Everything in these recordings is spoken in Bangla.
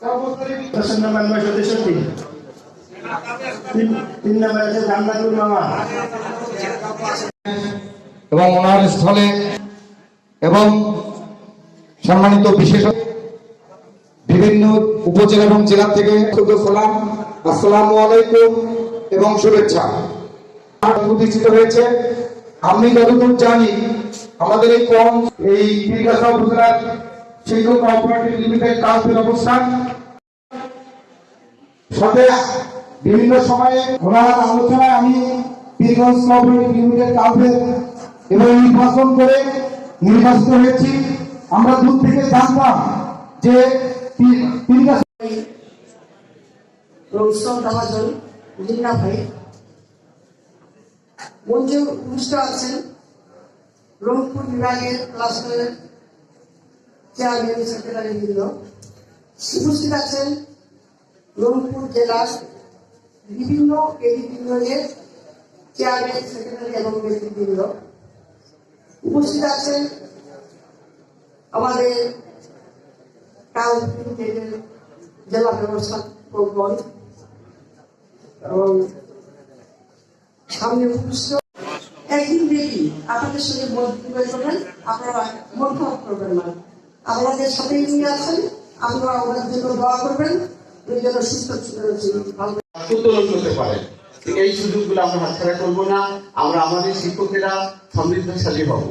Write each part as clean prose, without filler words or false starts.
নম্বর 963 তিন নম্বর আছে জান্নাতুল মামা এবং ওনার স্থলে এবং সম্মানিত বিশেষ বিভিন্ন উপজেলা এবং জেলা থেকে সালাম, আসসালামু আলাইকুম এবং শুভেচ্ছা প্রতিষ্ঠিত হয়েছে। আমি যতদূর জানি আমাদের এই পীরগাছা উপজেলার শিক্ষক কোঅপারেটিভ লিমিটেড কাউন্সিল অবস্থান সাথে বিভিন্ন সময়ে ওনার আলোচনায় আমি পীরগঞ্জ কোঅপারেটিভ লিমিটেড কাউন্সিল এবং নির্বাচিত হয়েছি। আমরা দূর থেকে জানতাম যে আছেন রংপুর বিভাগের ক্লাস্টারের চেয়ারম্যান সেক্রেটারি বৃন্দ, উপস্থিত আছেন রংপুর জেলার বিভিন্ন এডিপির চেয়ারম্যান সেক্রেটারি এবং ব্যক্তিবৃন্দ, উপস্থিত আছেন আমাদের কাউন্সিলের জেলা ব্যবস্থাপকগণ এবং সামনে উপস্থিত একদিন দেখি আপনাদের সঙ্গে মন্তব্য করবেন, আপনারা মন খারাপ করবেন না, আপনাদের সাথেই নিয়ে আছেন, আপনারা ওনার জন্য দোয়া করবেন, ওই জন্য সুস্থ উত্তোলন করতে পারে। এই সুযোগগুলো আমরা হাতছাড়া করবো না। আমরা আমাদের শিক্ষকেরা সমৃদ্ধশালী হব।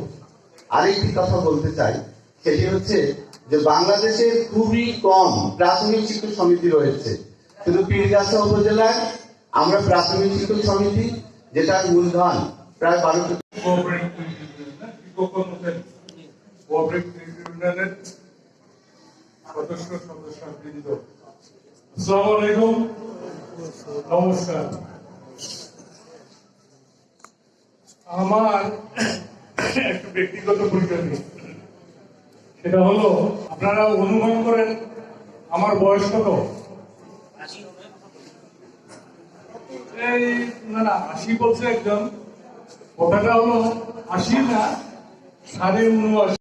আরেকটি কথা বলতে চাই, সেটি হচ্ছে যে বাংলাদেশে খুবই কম প্রাথমিক শিক্ষক সমিতি রয়েছে। শুধু পীরগাছা উপজেলায় আমরা প্রাথমিক শিক্ষক সমিতি, যেটার মূলধন প্রায় 12 নমস্কার। আমার একটু ব্যক্তিগত পরিচয় নেই, সেটা হলো আপনারা অনুমান করেন আমার বয়স কত? এই না 80 বলছে একজন, কথাটা হলো 80 না 79.5।